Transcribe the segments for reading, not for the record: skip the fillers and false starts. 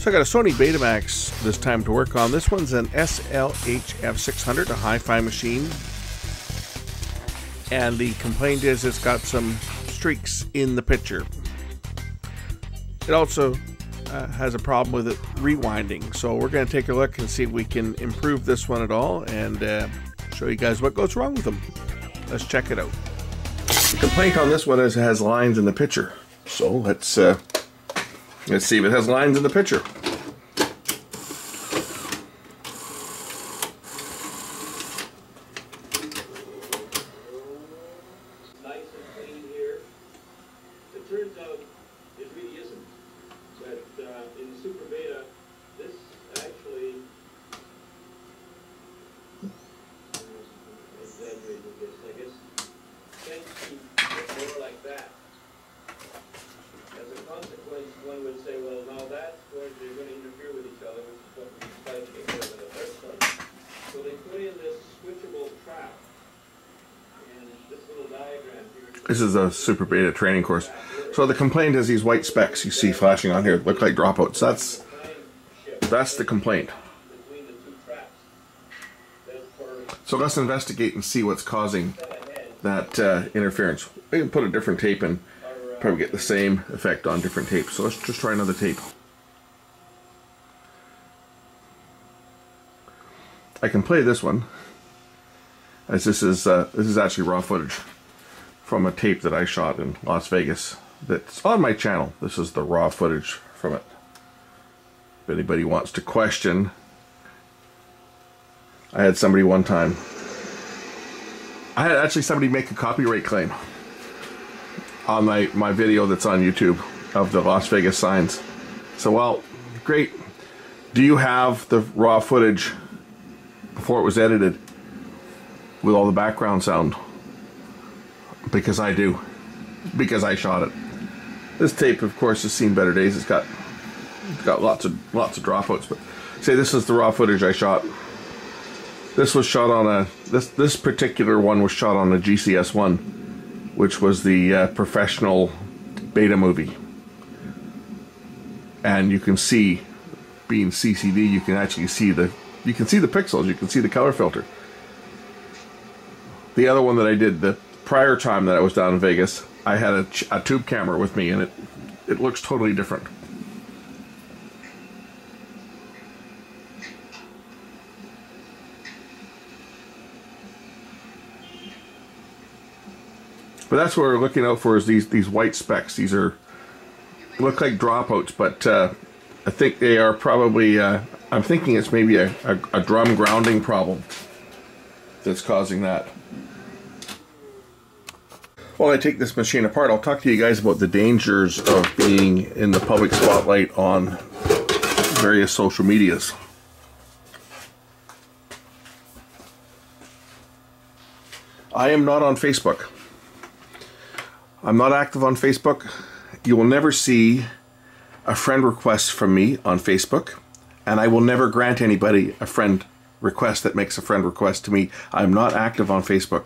So I got a Sony Betamax this time to work on. This one's an SLHF600, a hi-fi machine. And the complaint is it's got some streaks in the picture. It also has a problem with it rewinding. So we're going to take a look and see if we can improve this one at all and show you guys what goes wrong with them. Let's check it out. The complaint on this one is it has lines in the picture. So let's see if it has lines in the picture. Nice and clean here. It turns out it really isn't. But in the Super Beta, this actually exaggerated this, I guess, tends to look more like that. As a consequence, one would say, well, now that's going to interfere with each other, which is what we decided to get rid of in the first place. So they put in this switchable trap. And this little diagram here. This is a Super Beta training course. So the complaint is these white specks you see flashing on here look like dropouts. That's the complaint. So let's investigate and see what's causing that interference. We can put a different tape in, probably get the same effect on different tapes. So let's just try another tape. I can play this one, as this is actually raw footage from a tape that I shot in Las Vegas. That's on my channel. This is the raw footage from it. If anybody wants to question, I had somebody one time. I had actually somebody make a copyright claim on my video that's on YouTube of the Las Vegas signs. So, well, great. Do you have the raw footage before it was edited with all the background sound? Because I do. Because I shot it. This tape, of course, has seen better days. It's got lots of dropouts. But say this is the raw footage I shot. This was shot on a this particular one was shot on a GCS1, which was the professional beta movie. And you can see, being CCD, you can actually see the pixels. You can see the color filter. The other one that I did the prior time that I was down in Vegas, I had a tube camera with me, and it looks totally different. But that's what we're looking out for, is these white specks. These look like dropouts, but I think they are probably, I'm thinking it's maybe a drum grounding problem that's causing that. While I take this machine apart, I'll talk to you guys about the dangers of being in the public spotlight on various social medias. I am not on Facebook. I'm not active on Facebook. You will never see a friend request from me on Facebook, and I will never grant anybody a friend request that makes a friend request to me. I'm not active on Facebook.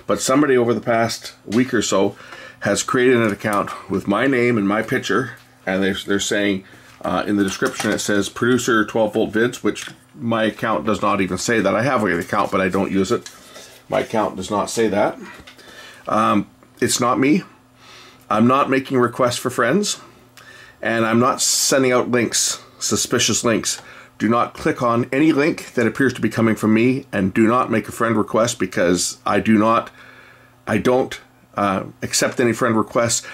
But somebody over the past week or so has created an account with my name and my picture, and they're saying in the description it says producer 12 volt vids, which my account does not even say that. I have an account, but I don't use it. My account does not say that. It's not me. I'm not making requests for friends, and I'm not sending out links, suspicious links. Do not click on any link that appears to be coming from me, and do not make a friend request, because I don't accept any friend requests,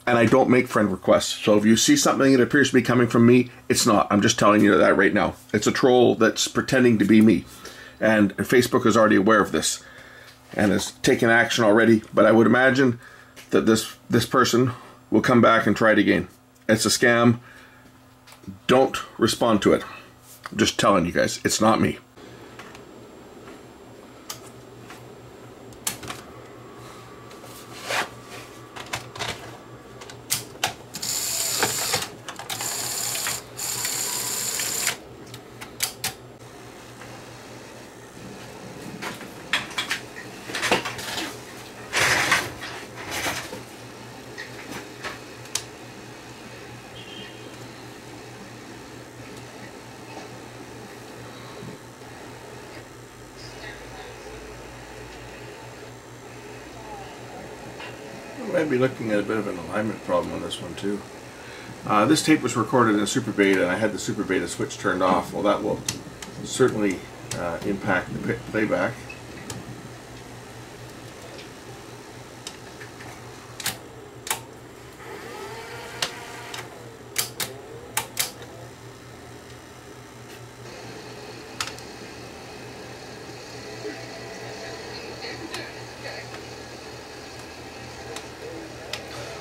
and I don't make friend requests. So if you see something that appears to be coming from me, it's not. I'm just telling you that right now. It's a troll that's pretending to be me, and Facebook is already aware of this and has taken action already. But I would imagine that this person will come back and try it again. It's a scam. Don't respond to it. I'm just telling you guys, it's not me. Might be looking at a bit of an alignment problem on this one too. This tape was recorded in a super beta, and I had the super beta switch turned off. Well, that will certainly impact the playback.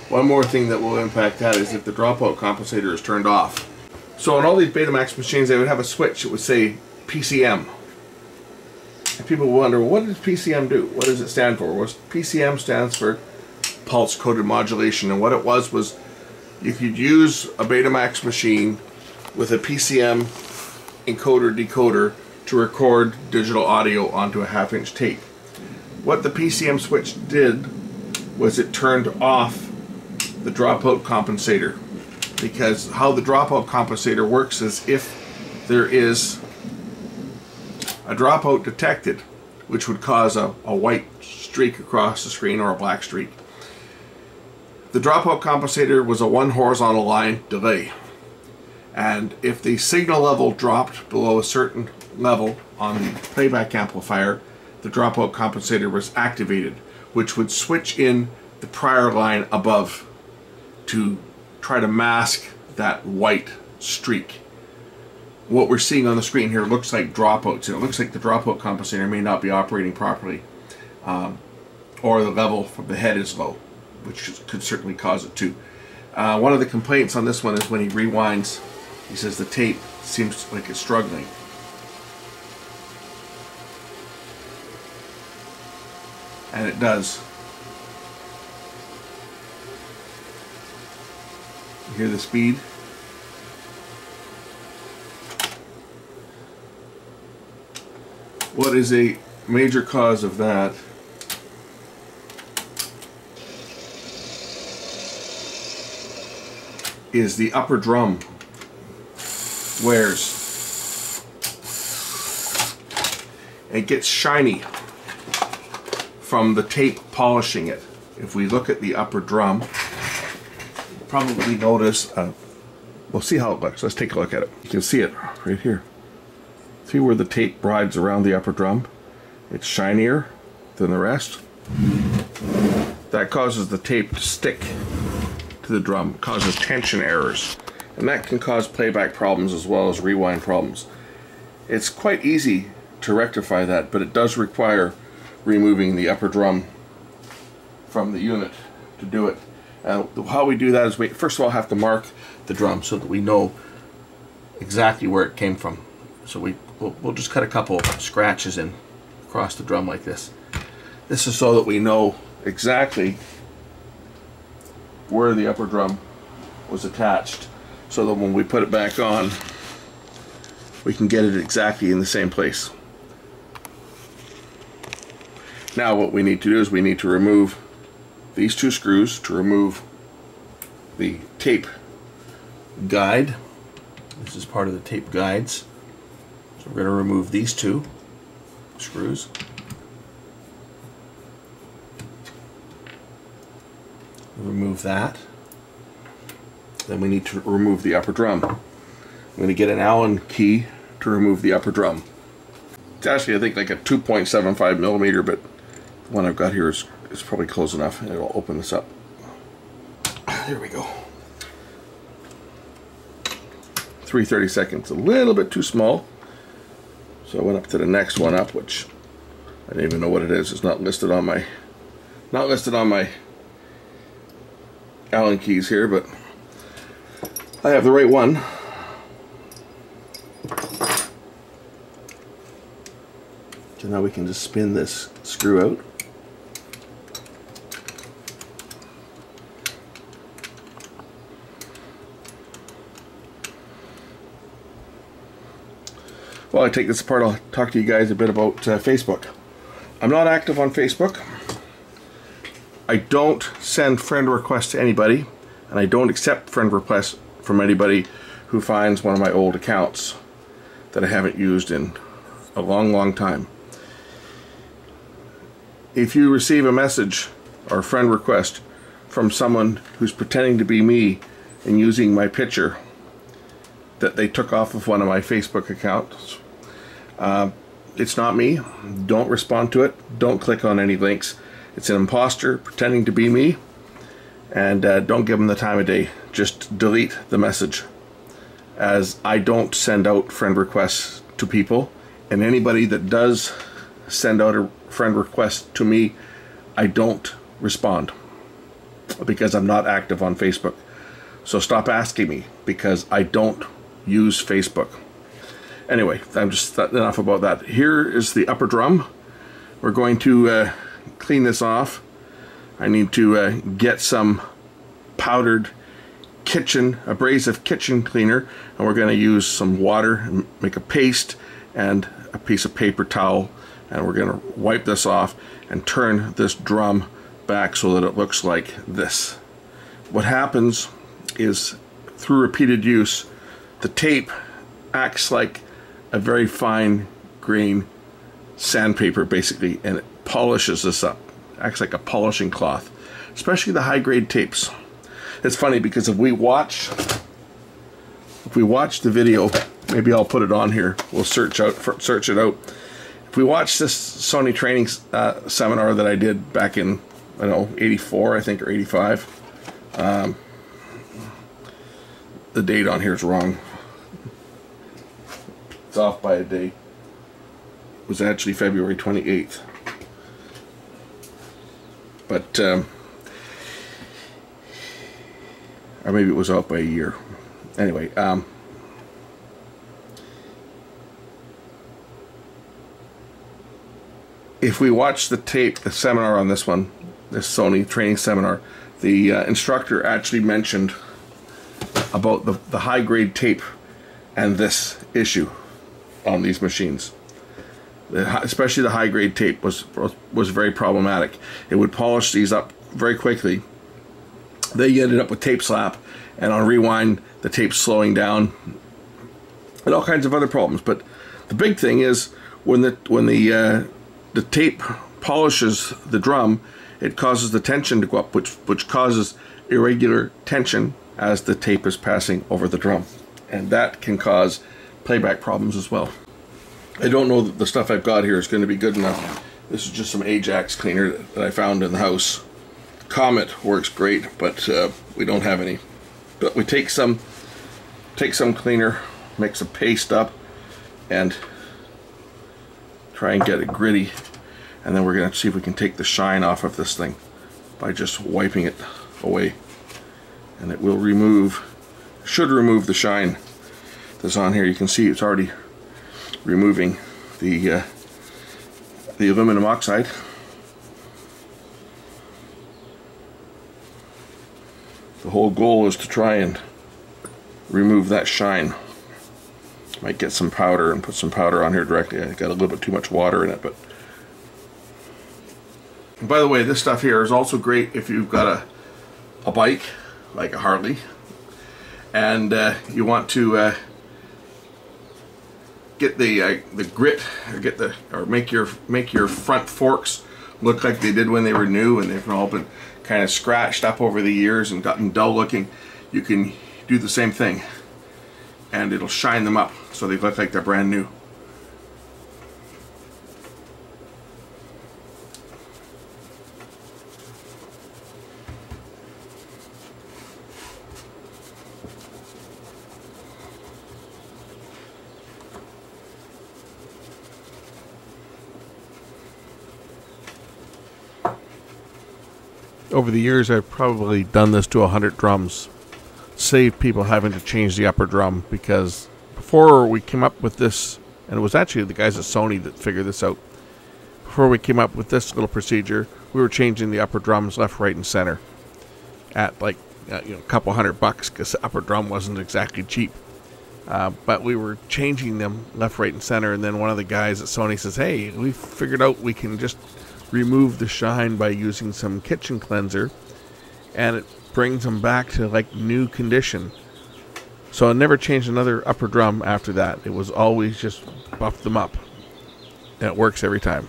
One more thing that will impact that is if the dropout compensator is turned off. So on all these Betamax machines, they would have a switch that would say PCM. And people will wonder, well, what does PCM do? What does it stand for? Well, PCM stands for pulse coded modulation, and what it was you could use a Betamax machine with a PCM encoder decoder to record digital audio onto a 1/2-inch tape. What the PCM switch did was it turned off the dropout compensator, because how the dropout compensator works is if there is a dropout detected, which would cause a white streak across the screen or a black streak, the dropout compensator was a 1 horizontal line delay, and if the signal level dropped below a certain level on the playback amplifier, the dropout compensator was activated, which would switch in the prior line above to try to mask that white streak. What we're seeing on the screen here looks like dropouts, and it looks like the dropout compensator may not be operating properly, or the level from the head is low, which could certainly cause it too. One of the complaints on this one is when he rewinds, he says the tape seems like it's struggling. And it does. You hear the speed? What is a major cause of that is the upper drum wears. It gets shiny from the tape polishing it. If we look at the upper drum, probably notice, we'll see how it looks. Let's take a look at it. You can see it right here. See where the tape rides around the upper drum? It's shinier than the rest. That causes the tape to stick to the drum, causes tension errors, and that can cause playback problems as well as rewind problems. It's quite easy to rectify that, but it does require removing the upper drum from the unit to do it. How we do that is we first of all have to mark the drum so that we know exactly where it came from. So we'll just cut a couple scratches in across the drum like this. This is so that we know exactly where the upper drum was attached, so that when we put it back on, we can get it exactly in the same place. Now what we need to do is we need to remove these 2 screws to remove the tape guide. This is part of the tape guides. So we're going to remove these 2 screws. Remove that. Then we need to remove the upper drum. I'm going to get an Allen key to remove the upper drum. It's actually, I think, like a 2.75 millimeter, but the one I've got here is probably close enough, and it'll open this up. There we go. 3/32, a little bit too small. So I went up to the next one up, which I don't even know what it is. It's not listed on my Allen keys here, but I have the right one. So now we can just spin this screw out. While I take this apart, I'll talk to you guys a bit about Facebook. I'm not active on Facebook. I don't send friend requests to anybody, and I don't accept friend requests from anybody who finds one of my old accounts that I haven't used in a long time. If you receive a message or a friend request from someone who's pretending to be me and using my picture that they took off of one of my Facebook accounts. It's not me. Don't respond to it. Don't click on any links. It's an imposter pretending to be me, and don't give them the time of day. Just delete the message, as I don't send out friend requests to people, and anybody that does send out a friend request to me, I don't respond because I'm not active on Facebook. So stop asking me, because I don't use Facebook. Anyway, I'm just enough about that. Here is the upper drum. We're going to clean this off. I need to get some powdered abrasive kitchen cleaner, and we're going to use some water and make a paste and a piece of paper towel, and we're going to wipe this off and turn this drum back so that it looks like this. What happens is, through repeated use, the tape acts like a very fine grain sandpaper basically, and it polishes this up. Acts like a polishing cloth, especially the high grade tapes. It's funny because if we watch the video, maybe I'll put it on here, we'll search it out. If we watch this Sony training seminar that I did back in, I don't know, 84 I think, or 85, the date on here is wrong. It's off by a day. It was actually February 28th. But, or maybe it was off by a year. Anyway, if we watch the tape, the seminar on this one, this Sony training seminar, the instructor actually mentioned about the high-grade tape and this issue on these machines. Especially the high-grade tape was very problematic. It would polish these up very quickly. They ended up with tape slap, and on rewind, the tape's slowing down, and all kinds of other problems. But the big thing is when the tape polishes the drum, it causes the tension to go up, which causes irregular tension as the tape is passing over the drum, and that can cause playback problems as well. I don't know that the stuff I've got here is going to be good enough. This is just some Ajax cleaner that I found in the house. Comet works great, but we don't have any. But we take some cleaner, mix a paste up, and try and get it gritty, and then we're going to see if we can take the shine off of this thing by just wiping it away, and it will should remove the shine that's on here. You can see it's already removing the aluminum oxide. The whole goal is to try and remove that shine. Might get some powder and put some powder on here directly. I got a little bit too much water in it, but. And by the way, this stuff here is also great if you've got a bike like a Harley, and you want to get the grit, or make your front forks look like they did when they were new, and they've all been kind of scratched up over the years and gotten dull looking. You can do the same thing, and it'll shine them up so they look like they're brand new. Over the years, I've probably done this to 100 drums. Saved people having to change the upper drum, because before we came up with this, and it was actually the guys at Sony that figured this out. Before we came up with this little procedure, we were changing the upper drums left, right, and center at like a couple $100, because the upper drum wasn't exactly cheap. But we were changing them left, right, and center, and then one of the guys at Sony says, "Hey, we figured out we can just remove the shine by using some kitchen cleanser, and it brings them back to like new condition." So I never changed another upper drum after that. It was always just buff them up, and it works every time.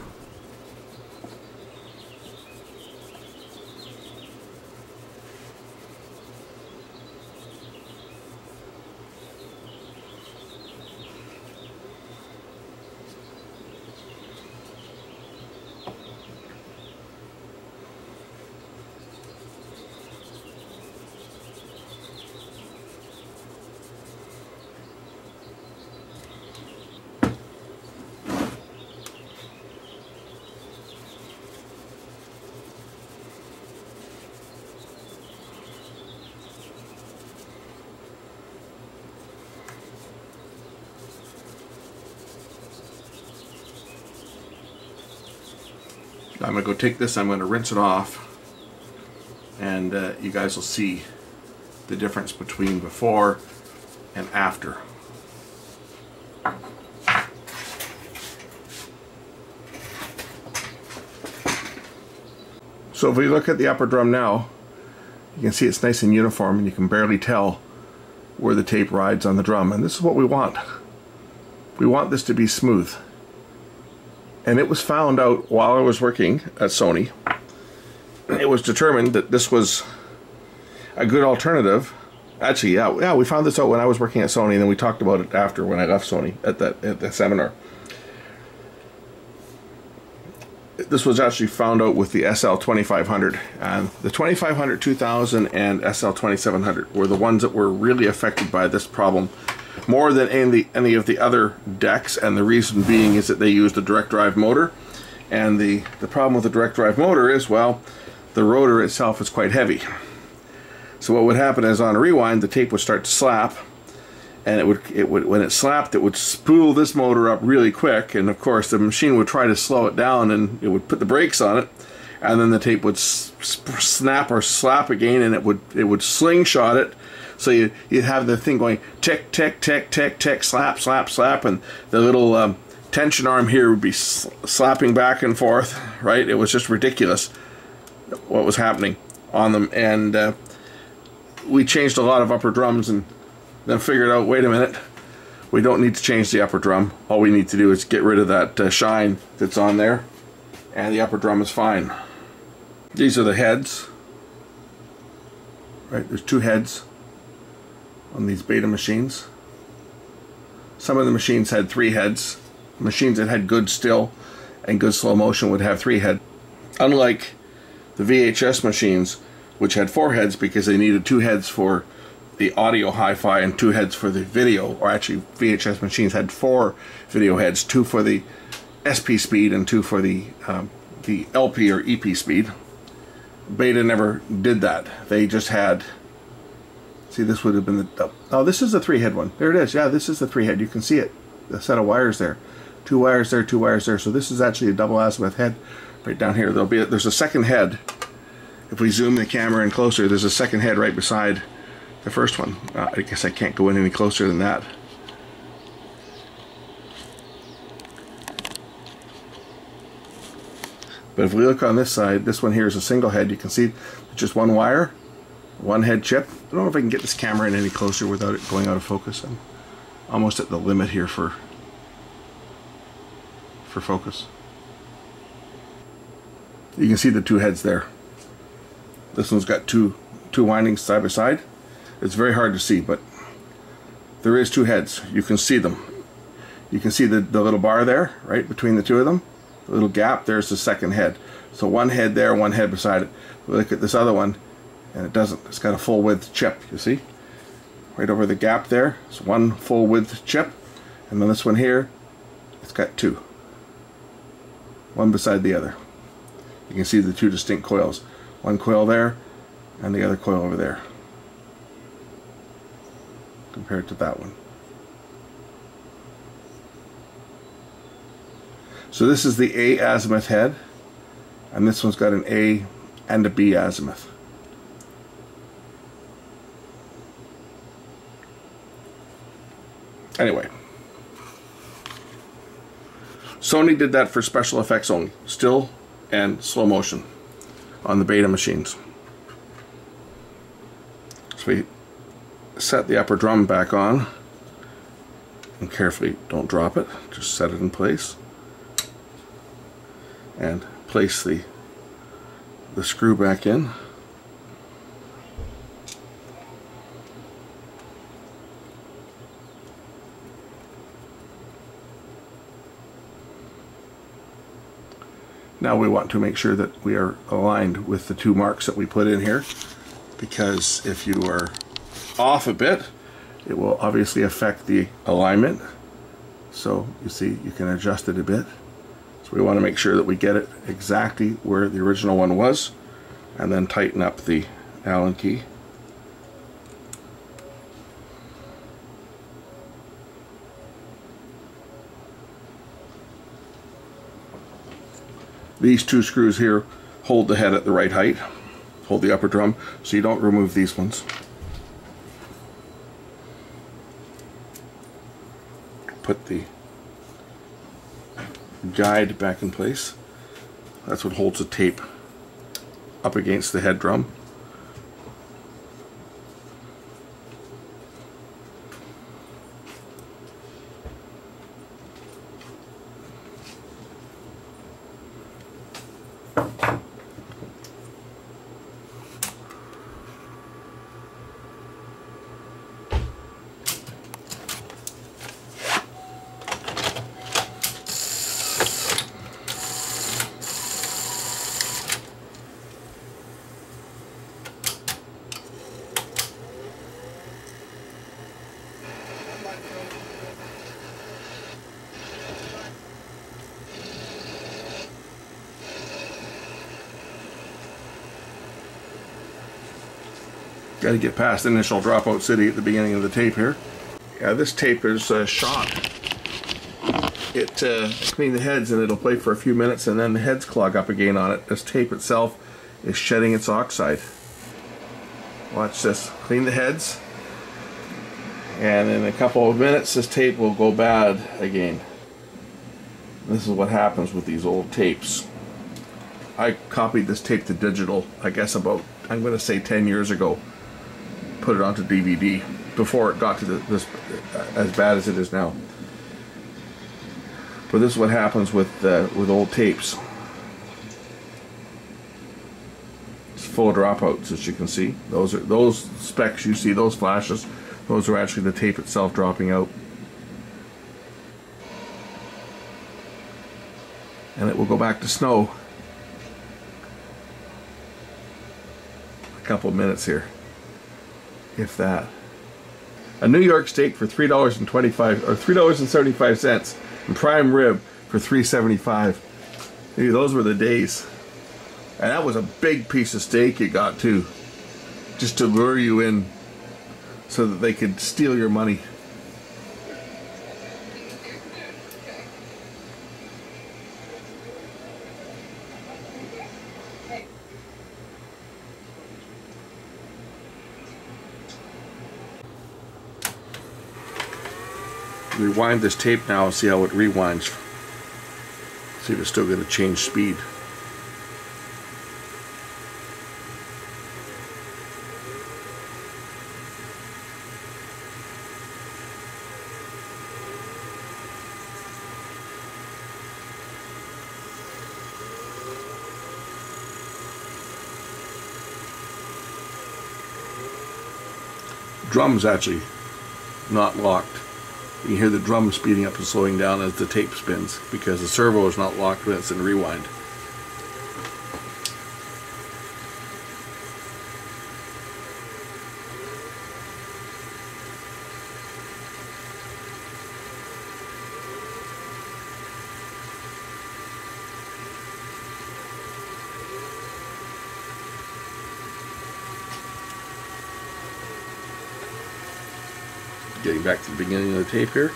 I'm going to go take this, I'm going to rinse it off, and you guys will see the difference between before and after. So if we look at the upper drum now, you can see it's nice and uniform, and you can barely tell where the tape rides on the drum, and this is what we want. We want this to be smooth. And it was found out while I was working at Sony. It was determined that this was a good alternative. Actually, yeah, we found this out when I was working at Sony, and then we talked about it after when I left Sony at the seminar. This was actually found out with the SL2500, and the 2500, 2000, and SL2700 were the ones that were really affected by this problem more than any of the other decks, and the reason being is that they used a direct drive motor, and the problem with the direct drive motor is, well, the rotor itself is quite heavy. So what would happen is on a rewind, the tape would start to slap, and it would when it slapped, it would spool this motor up really quick, and of course the machine would try to slow it down, and it would put the brakes on it, and then the tape would snap or slap again, and it would slingshot it. So you'd have the thing going tick, tick, tick, tick, tick, slap, slap, slap, and the little tension arm here would be slapping back and forth, right? It was just ridiculous what was happening on them, and we changed a lot of upper drums, and then figured out, wait a minute, we don't need to change the upper drum. All we need to do is get rid of that shine that's on there, and the upper drum is fine. These are the heads, right? There's two heads on these beta machines. Some of the machines had three heads. Machines that had good still and good slow motion would have three heads. Unlike the VHS machines, which had four heads because they needed two heads for the audio hi-fi and two heads for the video, or actually VHS machines had four video heads, two for the SP speed and two for the LP or EP speed. Beta never did that. They just had, see, this would have been the, oh, this is the three-head one. There it is. Yeah, this is the three-head. You can see it. The set of wires there. Two wires there, two wires there. So this is actually a double azimuth head right down here. There's a second head. If we zoom the camera in closer, there's a second head right beside the first one. I guess I can't go in any closer than that. But if we look on this side, this one here is a single head. You can see just one wire, one head chip. I don't know if I can get this camera in any closer without it going out of focus. I'm almost at the limit here for focus. You can see the two heads there. This one's got two windings side by side. It's very hard to see, but there is two heads. You can see them. You can see the little bar there, right between the two of them. The little gap, there's the second head. So one head there, one head beside it. We look at this other one, and it doesn't. It's got a full width chip, you see? Right over the gap there. It's one full width chip. And then this one here, it's got two. One beside the other. You can see the two distinct coils. One coil there, and the other coil over there, compared to that one. So this is the A azimuth head, and this one's got an A and a B azimuth. Anyway, Sony did that for special effects only, still and slow motion on the beta machines. So we set the upper drum back on, and carefully don't drop it, just set it in place, and place the screw back in. Now we want to make sure that we are aligned with the two marks that we put in here, because if you are off a bit, it will obviously affect the alignment. So you see, you can adjust it a bit. So we want to make sure that we get it exactly where the original one was, and then tighten up the Allen key. These two screws here hold the head at the right height, hold the upper drum, so you don't remove these ones. Put the guide back in place. That's what holds the tape up against the head drum. Got to get past initial dropout city at the beginning of the tape here. Yeah, this tape is shot. It clean the heads and it'll play for a few minutes and then the heads clog up again on it. This tape itself is shedding its oxide. Watch this. Clean the heads and in a couple of minutes this tape will go bad again. This is what happens with these old tapes. I copied this tape to digital, I guess about, I'm going to say 10 years ago. Put it onto DVD before it got to this as bad as it is now. But this is what happens with old tapes. It's full of dropouts, as you can see. Those specks you see, those flashes, those are actually the tape itself dropping out. And it will go back to snow. A couple of minutes here. If that. A New York steak for $3.25 or $3.75 and prime rib for $3.75. Maybe those were the days. And that was a big piece of steak you got too. Just to lure you in so that they could steal your money. Rewind this tape now and see how it rewinds. See if it's still going to change speed. Drum's actually not locked. You can hear the drum speeding up and slowing down as the tape spins because the servo is not locked when it's in rewind. Getting back to the beginning of the tape here.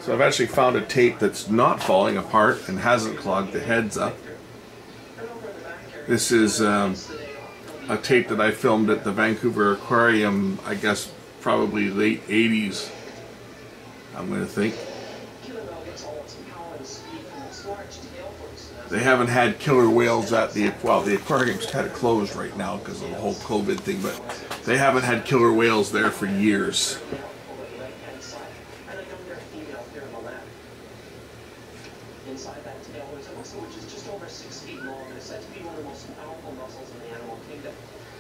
So I've actually found a tape that's not falling apart and hasn't clogged the heads up. This is a tape that I filmed at the Vancouver Aquarium, I guess probably late 80s. I'm going to think. They haven't had killer whales at the, well, the aquarium's kind of closed right now because of the whole COVID thing, but they haven't had killer whales there for years. Inside that tail is a muscle which is just over 6 feet long and is said to be one of the most powerful muscles in the animal kingdom.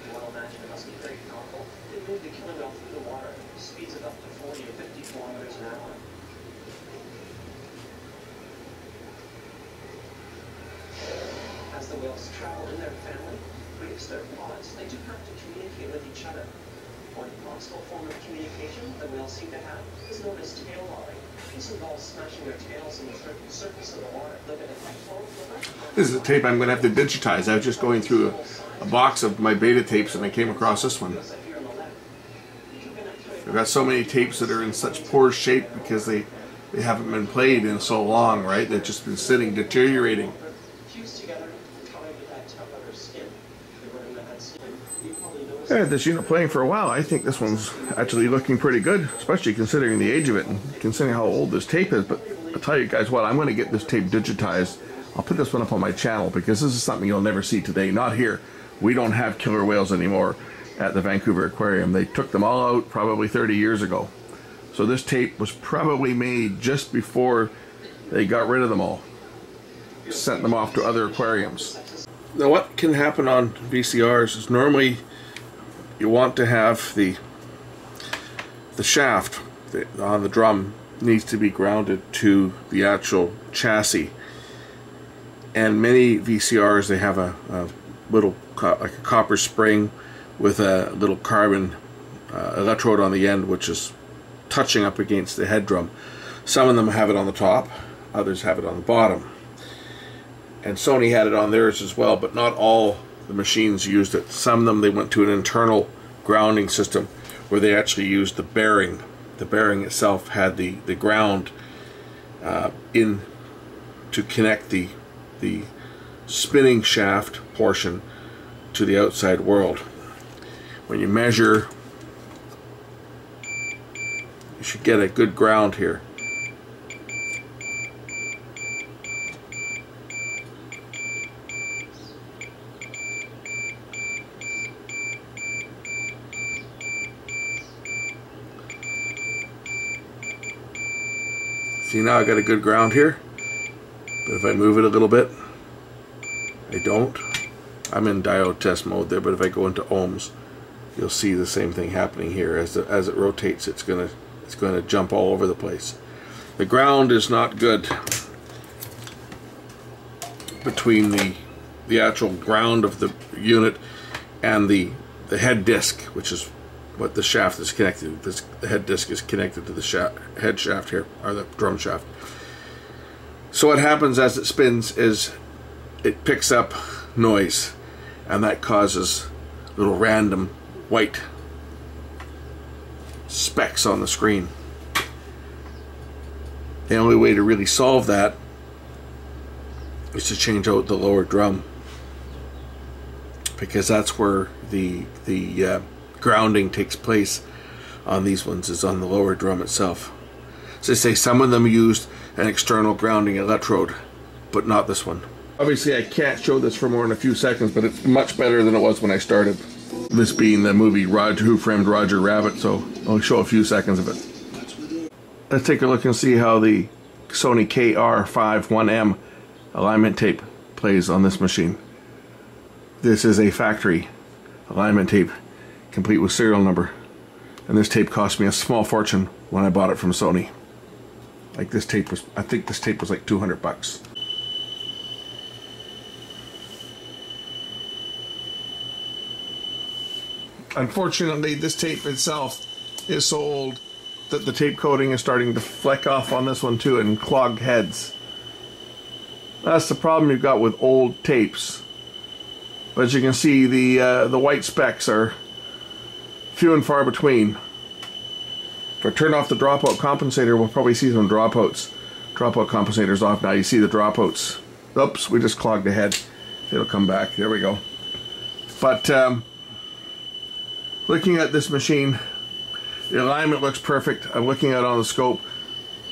You well imagine it must be very powerful. They move the killer whale through the water, speeds it up to 40 to 50 kilometers an hour. As the whales travel in their family, creates their pods, they do have to communicate with each other. One possible form of communication the whales seem to have is known as tail lolling. This involves smashing their tails on the surface of the water. This is a tape I'm going to have to digitize. I was just going through a box of my beta tapes and I came across this one. I've got so many tapes that are in such poor shape because they haven't been played in so long, right? They've just been sitting, deteriorating. I had this unit playing for a while. I think this one's actually looking pretty good, especially considering the age of it and considering how old this tape is. But I'll tell you guys what, I'm going to get this tape digitized. I'll put this one up on my channel because this is something you'll never see today. Not here. We don't have killer whales anymore at the Vancouver Aquarium. They took them all out probably 30 years ago. So this tape was probably made just before they got rid of them all. Sent them off to other aquariums. Now what can happen on VCRs is normally you want to have the shaft on the drum needs to be grounded to the actual chassis. And many VCRs, they have a little like a copper spring with a little carbon electrode on the end, which is touching up against the head drum. Some of them have it on the top, others have it on the bottom. And Sony had it on theirs as well, but not all the machines used it. Some of them, they went to an internal grounding system where they actually used the bearing. The bearing itself had the ground in to connect the spinning shaft portion to the outside world. When you measure, you should get a good ground here. See, now I got a good ground here, but if I move it a little bit, I don't. I'm in diode test mode there, but if I go into ohms, you'll see the same thing happening here. As it rotates, it's gonna jump all over the place. The ground is not good between the actual ground of the unit and the head disc, which is what the shaft is connected to. The head disc is connected to the head shaft here, or the drum shaft. So what happens as it spins is it picks up noise, and that causes little random white specks on the screen. The only way to really solve that is to change out the lower drum, because that's where the grounding takes place on these ones, is on the lower drum itself. So they say some of them used an external grounding electrode, but not this one. Obviously I can't show this for more than a few seconds, but it's much better than it was when I started. This being the movie Who Framed Roger Rabbit, so I'll show a few seconds of it. Let's take a look and see how the Sony KR51M alignment tape plays on this machine. This is a factory alignment tape, complete with serial number. And this tape cost me a small fortune when I bought it from Sony. Like this tape was, I think this tape was like 200 bucks. Unfortunately, this tape itself is so old that the tape coating is starting to fleck off on this one too and clog heads. That's the problem you've got with old tapes. But as you can see, the white specks are few and far between. If I turn off the dropout compensator, we'll probably see some dropouts. Dropout compensator's off now. You see the dropouts. Oops, we just clogged the head. It'll come back. There we go. But looking at this machine, the alignment looks perfect. I'm looking at it on the scope.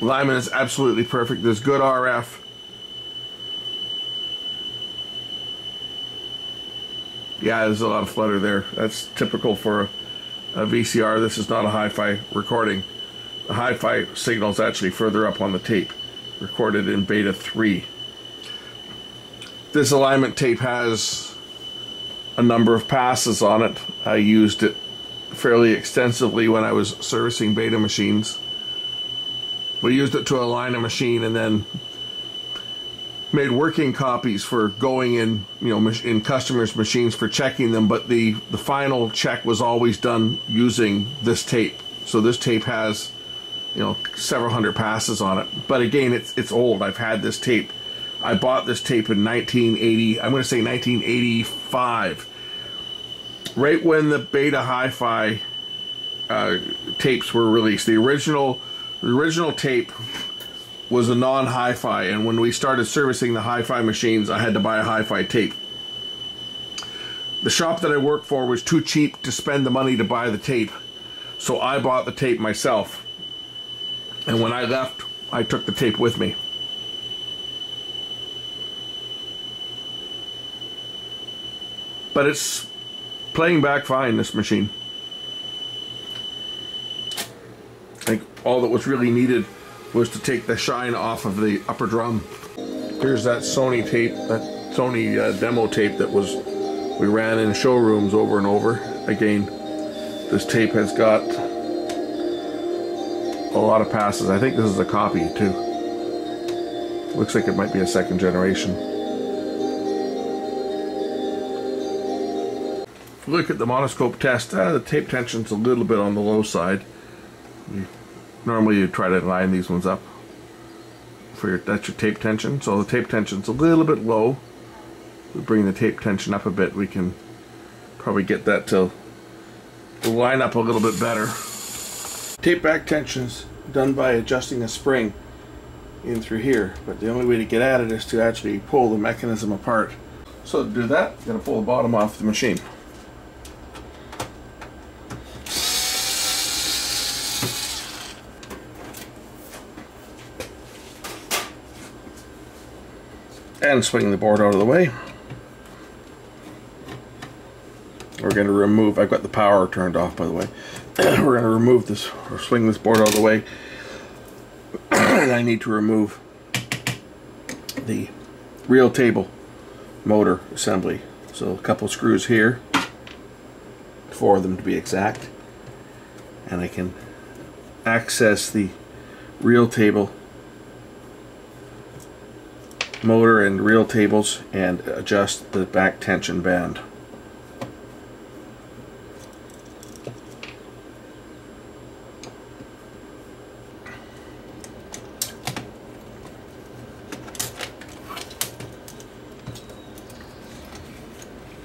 Alignment is absolutely perfect. There's good RF. Yeah, there's a lot of flutter there. That's typical for a VCR. This is not a hi-fi recording. The hi-fi signal is actually further up on the tape, recorded in beta 3. This alignment tape has a number of passes on it. I used it fairly extensively when I was servicing beta machines. We used it to align a machine and then made working copies for going in, in customers' machines for checking them, but the final check was always done using this tape. So this tape has you know, several hundred passes on it. But again, it's old. I've had this tape. I bought this tape in 1980. I'm going to say 1985, right when the beta-hifi tapes were released. The original tape was a non-hi-fi, and when we started servicing the hi-fi machines, I had to buy a hi-fi tape. The shop that I worked for was too cheap to spend the money to buy the tape, so I bought the tape myself. And when I left, I took the tape with me. But it's playing back fine, this machine. I think all that was really needed was to take the shine off of the upper drum. Here's that Sony tape, that Sony demo tape that we ran in showrooms over and over. Again, this tape has got a lot of passes. I think this is a copy too. Looks like it might be a second generation. If you look at the monoscope test, the tape tension's a little bit on the low side. Normally you try to line these ones up for that's your tape tension. So the tape tension's a little bit low. We bring the tape tension up a bit, we can probably get that to line up a little bit better. Tape back tension's done by adjusting a spring in through here, but the only way to get at it is to actually pull the mechanism apart. So to do that, I'm going to pull the bottom off the machine. And swing the board out of the way. We're going to remove, I've got the power turned off by the way. We're going to remove this, or swing this board out of the way. And I need to remove the reel table motor assembly. So a couple screws here, 4 of them to be exact. And I can access the reel table motor and reel tables and adjust the back tension band.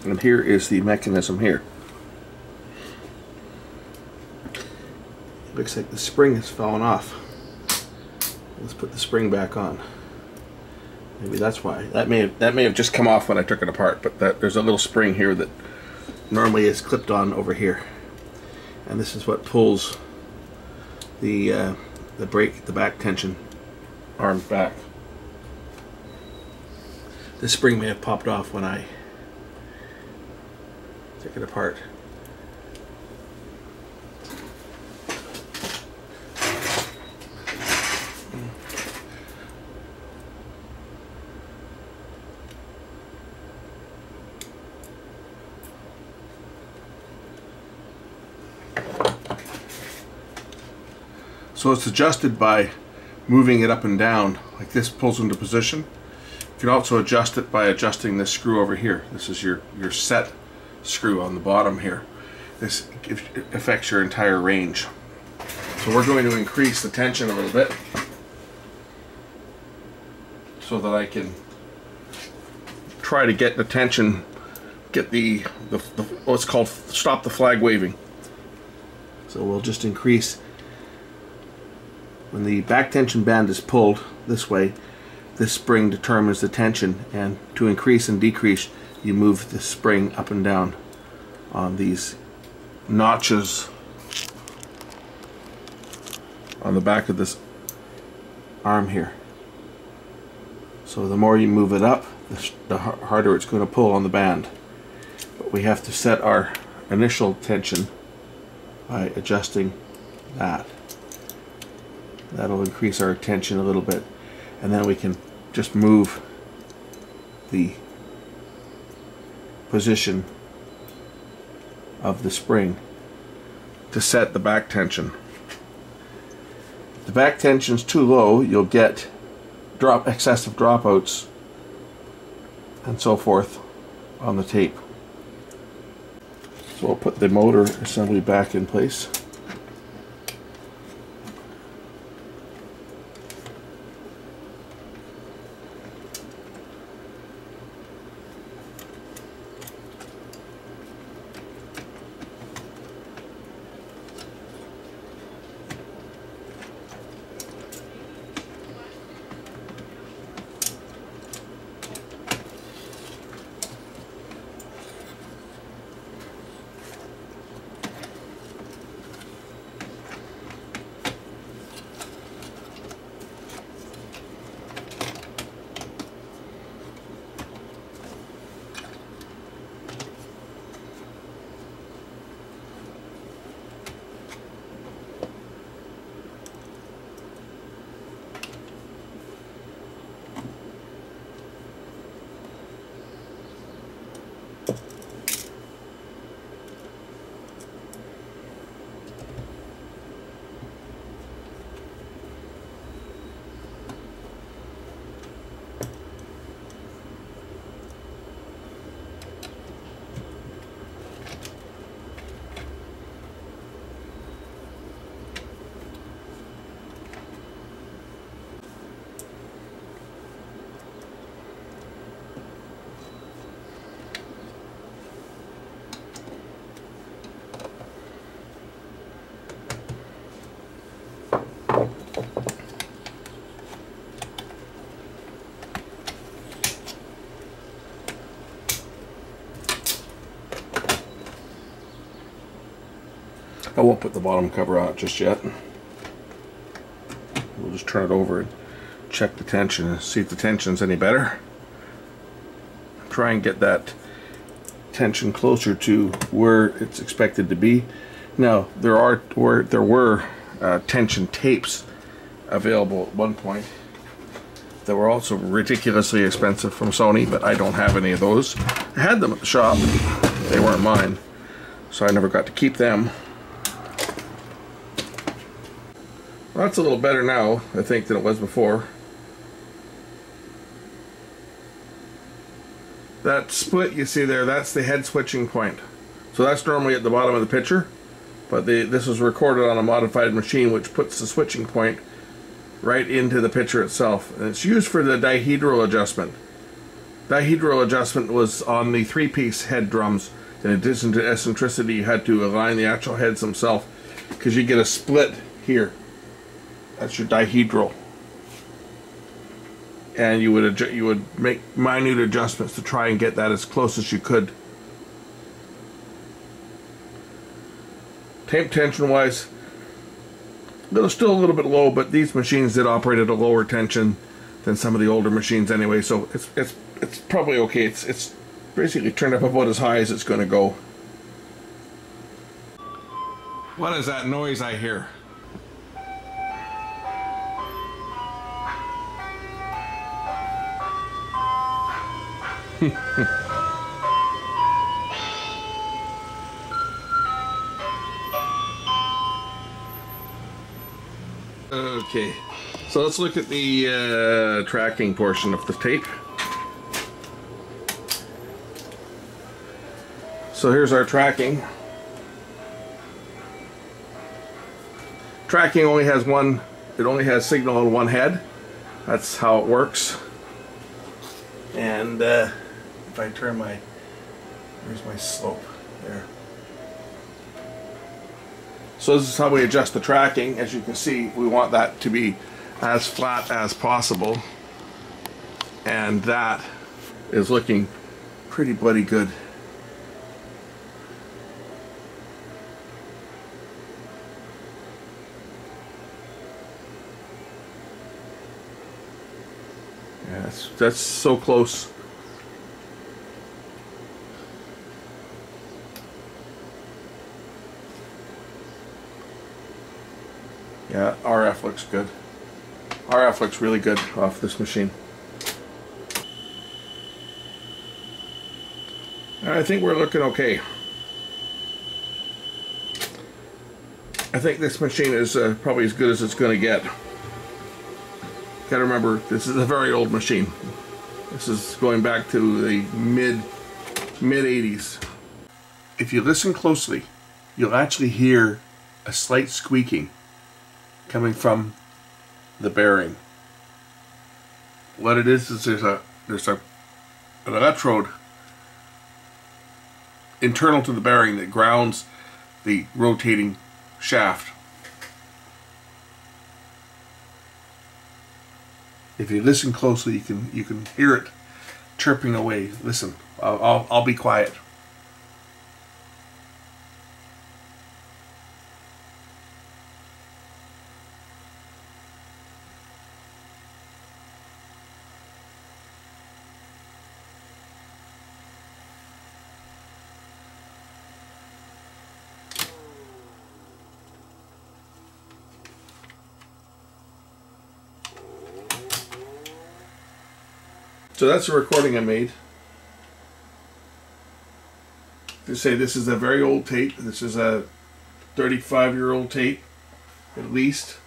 And here is the mechanism here. Looks like the spring has fallen off. Let's put the spring back on. Maybe that's why. That may have just come off when I took it apart, but there's a little spring here that normally is clipped on over here. And this is what pulls the back tension arm back. The spring may have popped off when I took it apart. So it's adjusted by moving it up and down, like this pulls into position. You can also adjust it by adjusting this screw over here. This is your set screw on the bottom here. This affects your entire range. So we're going to increase the tension a little bit so that I can try to get the tension, get the what's called stop the flag waving. So we'll just increase. When the back tension band is pulled this way, this spring determines the tension, and to increase and decrease you move the spring up and down on these notches on the back of this arm here. So the more you move it up, the harder it's going to pull on the band. But we have to set our initial tension by adjusting that. That'll increase our tension a little bit, and then we can just move the position of the spring to set the back tension. If the back tension's too low, you'll get excessive dropouts and so forth on the tape. So I'll put the motor assembly back in place. won't put the bottom cover on it just yet. We'll just turn it over and check the tension and see if the tension's any better. Try and get that tension closer to where it's expected to be. Now there were tension tapes available at one point that were also ridiculously expensive from Sony, but I don't have any of those. I had them at the shop, they weren't mine, so I never got to keep them. Well, that's a little better now, I think, than it was before. That split you see there, that's the head switching point. So that's normally at the bottom of the picture, but this was recorded on a modified machine which puts the switching point right into the picture itself. And it's used for the dihedral adjustment. Dihedral adjustment was on the 3-piece head drums. In addition to eccentricity, you had to align the actual heads themselves because you get a split here. That's your dihedral. And you would make minute adjustments to try and get that as close as you could. Tape tension wise, still a little bit low, but these machines did operate at a lower tension than some of the older machines anyway, so it's probably okay. It's basically turned up about as high as it's going to go. What is that noise I hear? Okay, so let's look at the tracking portion of the tape. So here's our tracking. Tracking only has one, it only has signal on one head. That's how it works. And if I turn my, here's my slope there. So this is how we adjust the tracking. As you can see, we want that to be as flat as possible. And that is looking pretty bloody good. Yeah, that's so close. Yeah, RF looks good. RF looks really good off this machine. I think we're looking okay. I think this machine is probably as good as it's going to get. Gotta remember, this is a very old machine. This is going back to the mid 80s. If you listen closely, you'll actually hear a slight squeaking coming from the bearing. What it is there's an electrode internal to the bearing that grounds the rotating shaft. If you listen closely, you can hear it chirping away. Listen, I'll be quiet. So that's a recording I made. To say this is a very old tape. This is a 35-year-old tape, at least.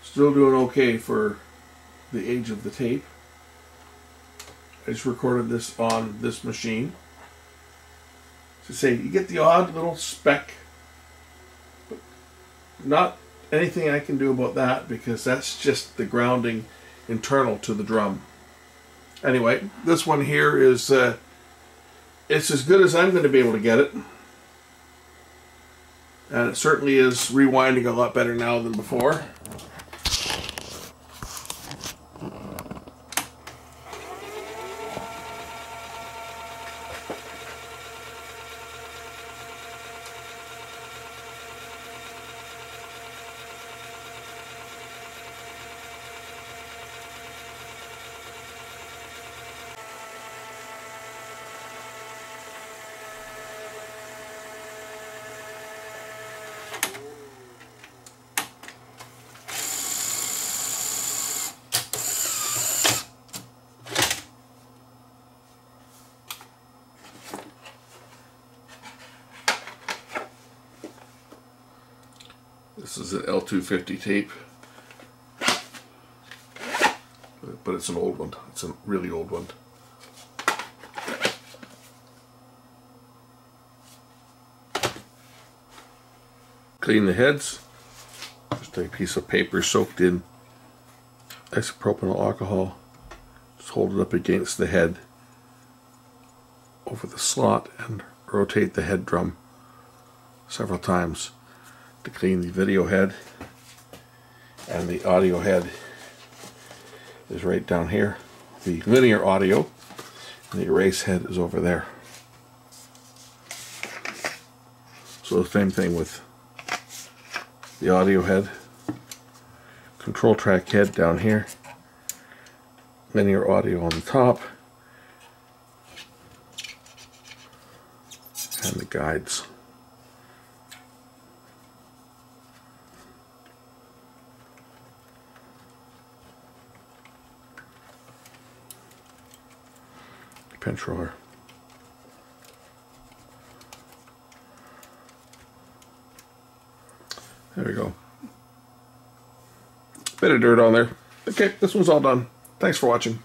Still doing okay for the age of the tape. I just recorded this on this machine. To say you get the odd little speck, but not anything I can do about that because that's just the grounding internal to the drum. Anyway, this one here is it's as good as I'm going to be able to get it, and it certainly is rewinding a lot better now than before. is an L250 tape, but it's an old one. It's a really old one. Clean the heads. Just a piece of paper soaked in isopropyl alcohol. Just hold it up against the head over the slot and rotate the head drum several times to clean the video head. And the audio head is right down here. The linear audio, and the erase head is over there. So the same thing with the audio head, control track head down here, linear audio on the top, and the guides. Pinch roller. There we go. Bit of dirt on there. Okay, this one's all done. Thanks for watching.